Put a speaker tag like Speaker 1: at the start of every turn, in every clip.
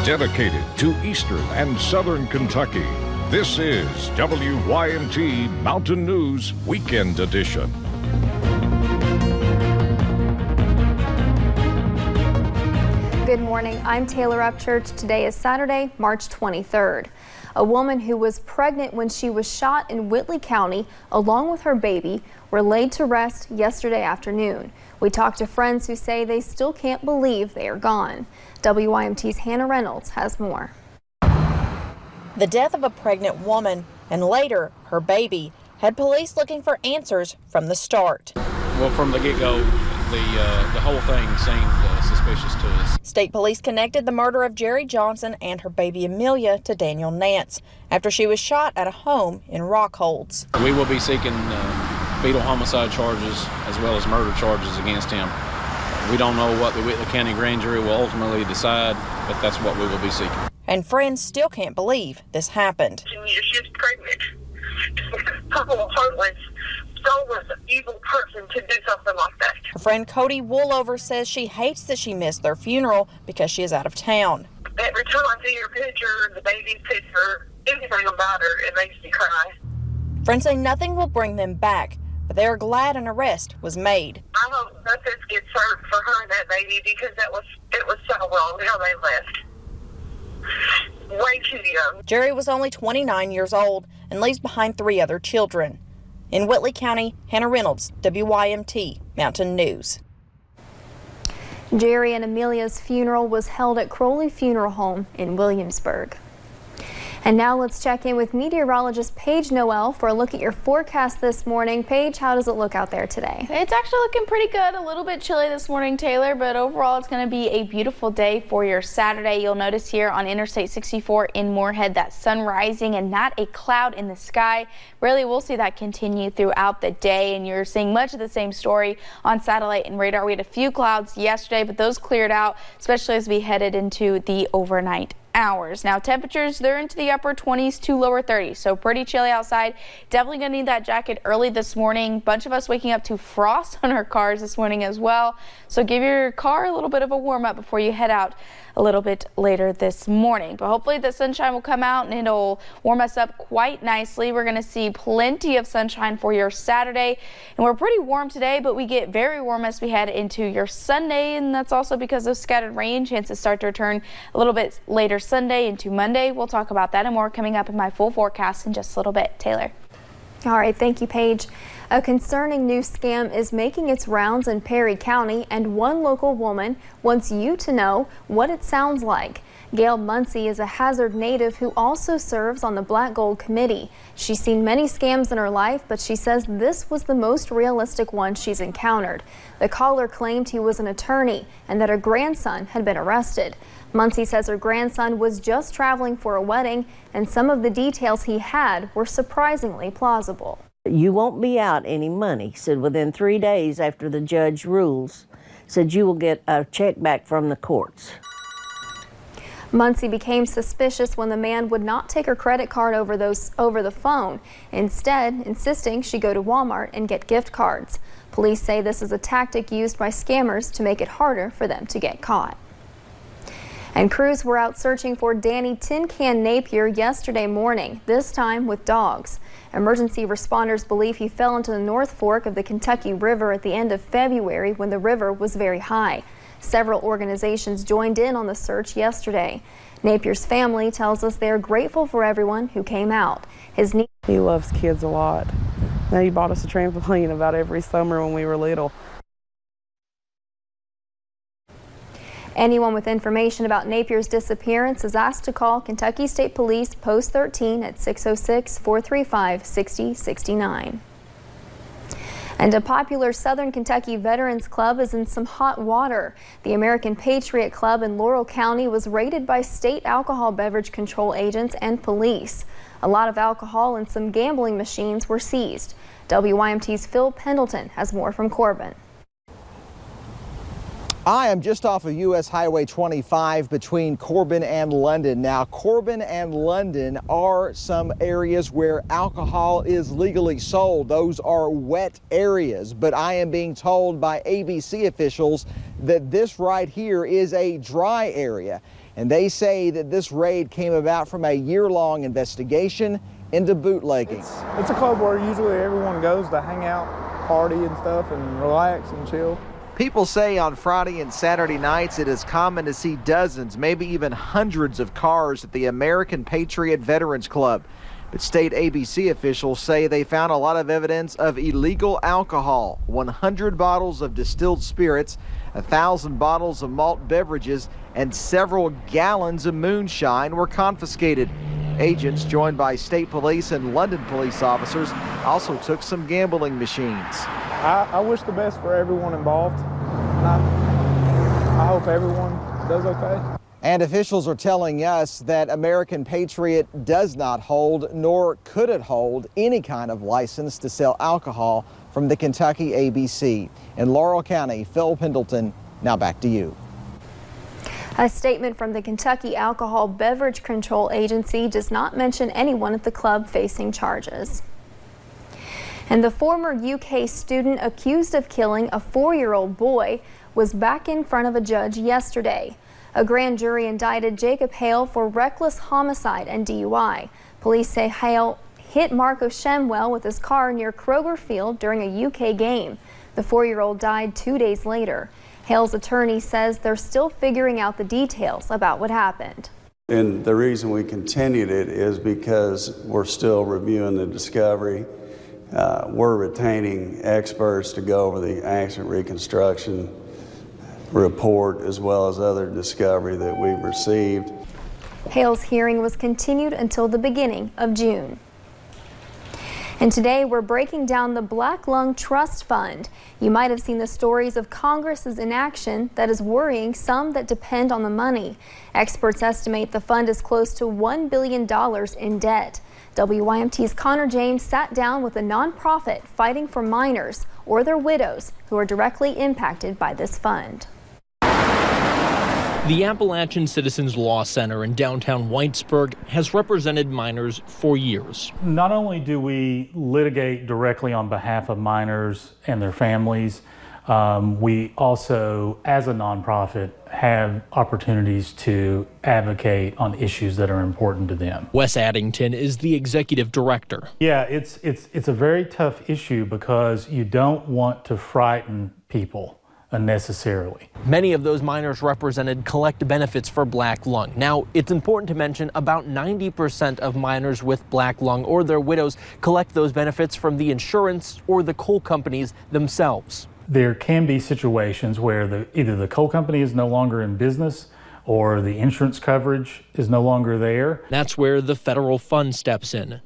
Speaker 1: dedicated to Eastern and Southern Kentucky. This is WYMT Mountain News Weekend Edition.
Speaker 2: Good morning, I'm Taylor Upchurch. Today is Saturday, March 23rd. A woman who was pregnant when she was shot in Whitley County, along with her baby, were laid to rest yesterday afternoon. We talked to friends who say they still can't believe they are gone. WYMT's Hannah Reynolds has more.
Speaker 3: The death of a pregnant woman and later her baby had police looking for answers from the start.
Speaker 4: Well, from the get-go, the whole thing seemed suspicious to us.
Speaker 3: State police connected the murder of Jerry Johnson and her baby Amelia to Daniel Nance after she was shot at a home in Rockholds.
Speaker 4: We will be seeking fetal homicide charges as well as murder charges against him. We don't know what the Whitley County grand jury will ultimately decide, but that's what we will be seeking.
Speaker 3: And friends still can't believe this happened.
Speaker 5: She's pregnant. Heartless, soulless, evil person to do something like that.
Speaker 3: Her friend Cody Woolover says she hates that she missed their funeral because she is out of town.
Speaker 5: Every time I see her picture, the baby's picture, anything about her, it makes me cry.
Speaker 3: Friends say nothing will bring them back, but they are glad an arrest was made.
Speaker 5: I hope justice gets served for her and that baby because it was so wrong how they left. Way too young.
Speaker 3: Jerry was only 29 years old and leaves behind 3 other children. In Whitley County, Hannah Reynolds, WYMT Mountain News.
Speaker 2: Jerry and Amelia's funeral was held at Crowley Funeral Home in Williamsburg. And now let's check in with meteorologist Paige Noel for a look at your forecast this morning. Paige, how does it look out there today?
Speaker 6: It's actually looking pretty good. A little bit chilly this morning, Taylor, but overall it's going to be a beautiful day for your Saturday. You'll notice here on Interstate 64 in Moorhead that sun rising and not a cloud in the sky. Really, we'll see that continue throughout the day, and you're seeing much of the same story on satellite and radar. We had a few clouds yesterday, but those cleared out, especially as we headed into the overnight hours. Now temperatures, they're into the upper 20s to lower 30s, so pretty chilly outside. Definitely gonna need that jacket early this morning. Bunch of us waking up to frost on our cars this morning as well, so give your car a little bit of a warm up before you head out a little bit later this morning. But hopefully the sunshine will come out and it'll warm us up quite nicely. We're going to see plenty of sunshine for your Saturday, and we're pretty warm today, but we get very warm as we head into your Sunday, and that's also because of scattered rain. Chances start to return a little bit later Sunday into Monday. We'll talk about that and more coming up in my full forecast in just a little bit. Taylor.
Speaker 2: All right, thank you, Paige. A concerning new scam is making its rounds in Perry County, and one local woman wants you to know what it sounds like. Gail Muncie is a Hazard native who also serves on the Black Gold Committee. She's seen many scams in her life, but she says this was the most realistic one she's encountered. The caller claimed he was an attorney and that her grandson had been arrested. Muncie says her grandson was just traveling for a wedding, and some of the details he had were surprisingly plausible.
Speaker 7: You won't be out any money, said within 3 days after the judge rules, said you will get a check back from the courts.
Speaker 2: Muncie became suspicious when the man would not take her credit card over the phone, instead insisting she go to Walmart and get gift cards. Police say this is a tactic used by scammers to make it harder for them to get caught. And crews were out searching for Danny Tin Can Napier yesterday morning, this time with dogs. Emergency responders believe he fell into the North Fork of the Kentucky River at the end of February when the river was very high. Several organizations joined in on the search yesterday. Napier's family tells us they are grateful for everyone who came out.
Speaker 8: He loves kids a lot. Now, he bought us a trampoline about every summer when we were little.
Speaker 2: Anyone with information about Napier's disappearance is asked to call Kentucky State Police Post 13 at 606-435-6069. And a popular Southern Kentucky Veterans Club is in some hot water. The American Patriot Club in Laurel County was raided by state alcohol beverage control agents and police. A lot of alcohol and some gambling machines were seized. WYMT's Phil Pendleton has more from Corbin.
Speaker 9: I am just off of U.S. Highway 25 between Corbin and London. Now, Corbin and London are some areas where alcohol is legally sold. Those are wet areas, but I am being told by ABC officials that this right here is a dry area. And they say that this raid came about from a year-long investigation into bootlegging.
Speaker 10: It's a club where usually everyone goes to hang out, party and stuff, and relax and chill.
Speaker 9: People say on Friday and Saturday nights it is common to see dozens, maybe even hundreds of cars at the American Patriot Veterans Club. But state ABC officials say they found a lot of evidence of illegal alcohol. 100 bottles of distilled spirits, 1,000 bottles of malt beverages, and several gallons of moonshine were confiscated. Agents, joined by state police and London police officers, also took some gambling machines.
Speaker 10: I wish the best for everyone involved. I hope everyone does okay.
Speaker 9: And officials are telling us that American Patriot does not hold, nor could it hold, any kind of license to sell alcohol from the Kentucky ABC. In Laurel County, Phil Pendleton, now back to you.
Speaker 2: A statement from the Kentucky Alcohol Beverage Control Agency does not mention anyone at the club facing charges. And the former UK student accused of killing a 4-year-old boy was back in front of a judge yesterday. A grand jury indicted Jacob Hale for reckless homicide and DUI. Police say Hale hit Marco Shemwell with his car near Kroger Field during a UK game. The 4-year-old died 2 days later. Hale's attorney says they're still figuring out the details about what happened.
Speaker 11: And the reason we continued it is because we're still reviewing the discovery. We're retaining experts to go over the accident reconstruction report as well as other discovery that we've received.
Speaker 2: Hale's hearing was continued until the beginning of June. And today we're breaking down the Black Lung Trust Fund. You might have seen the stories of Congress's inaction that is worrying some that depend on the money. Experts estimate the fund is close to $1 billion in debt. WYMT's Connor James sat down with a nonprofit fighting for minors or their widows who are directly impacted by this fund.
Speaker 12: The Appalachian Citizens Law Center in downtown Whitesburg has represented minors for years.
Speaker 13: Not only do we litigate directly on behalf of minors and their families, we also, as a nonprofit, have opportunities to advocate on issues that are important to them.
Speaker 12: Wes Addington is the executive director.
Speaker 13: Yeah, it's a very tough issue because you don't want to frighten people unnecessarily.
Speaker 12: Many of those minors represented collect benefits for Black Lung. Now, it's important to mention about 90% of minors with Black Lung or their widows collect those benefits from the insurance or the coal companies themselves.
Speaker 13: There can be situations where either the coal company is no longer in business or the insurance coverage is no longer there.
Speaker 12: That's where the federal fund steps in.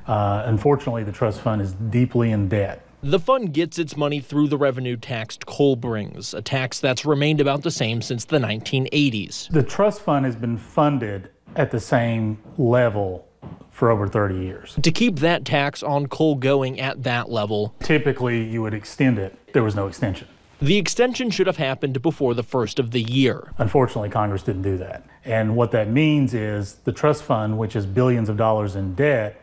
Speaker 13: Unfortunately, the trust fund is deeply in debt.
Speaker 12: The fund gets its money through the revenue tax coal brings, a tax that's remained about the same since the 1980s.
Speaker 13: The trust fund has been funded at the same level for over 30 years.
Speaker 12: To keep that tax on coal going at that level,
Speaker 13: typically you would extend it. There was no extension.
Speaker 12: The extension should have happened before the first of the year.
Speaker 13: Unfortunately, Congress didn't do that. And what that means is the trust fund, which is billions of dollars in debt,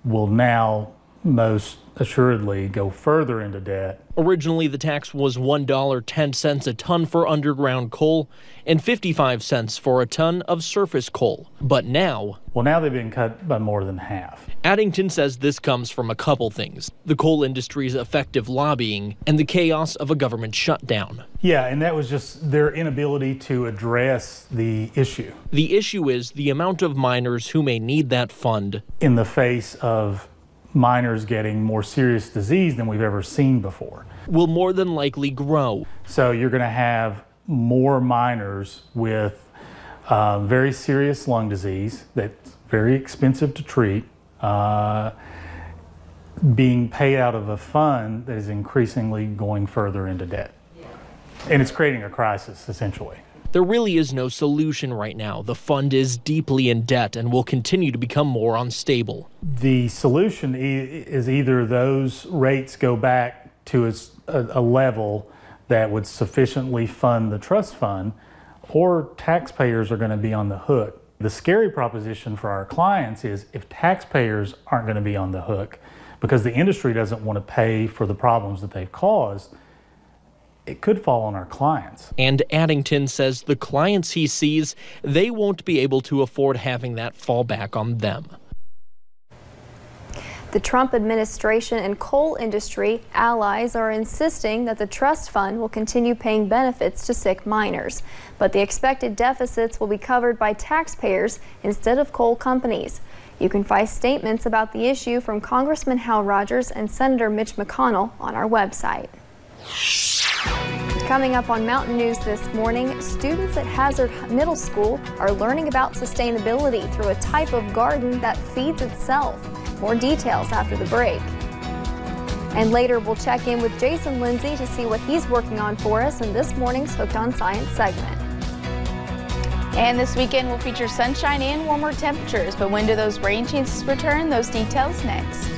Speaker 13: will now most assuredly go further into debt.
Speaker 12: Originally, the tax was $1.10 a ton for underground coal and 55 cents for a ton of surface coal. But now...
Speaker 13: Well, now they've been cut by more than half.
Speaker 12: Addington says this comes from a couple things: the coal industry's effective lobbying and the chaos of a government shutdown.
Speaker 13: Yeah, and that was just their inability to address the issue.
Speaker 12: The issue is the amount of minors who may need that fund
Speaker 13: in the face of minors getting more serious disease than we've ever seen before.
Speaker 12: Will more than likely grow.
Speaker 13: So you're going to have more minors with very serious lung disease that's very expensive to treat, being paid out of a fund that is increasingly going further into debt. And it's creating a crisis, essentially.
Speaker 12: There really is no solution right now. The fund is deeply in debt and will continue to become more unstable.
Speaker 13: The solution is either those rates go back to a level that would sufficiently fund the trust fund, or taxpayers are going to be on the hook. The scary proposition for our clients is if taxpayers aren't going to be on the hook because the industry doesn't want to pay for the problems that they've caused, it could fall on our clients.
Speaker 12: And Addington says the clients he sees, they won't be able to afford having that fall back on them.
Speaker 2: The Trump administration and coal industry allies are insisting that the trust fund will continue paying benefits to sick miners, but the expected deficits will be covered by taxpayers instead of coal companies. You can find statements about the issue from Congressman Hale Rogers and Senator Mitch McConnell on our website. Coming up on Mountain News this morning, students at Hazard Middle School are learning about sustainability through a type of garden that feeds itself. More details after the break. And later we'll check in with Jason Lindsay to see what he's working on for us in this morning's Hooked on Science segment.
Speaker 6: And this weekend will feature sunshine and warmer temperatures, but when do those rain chances return? Those details next.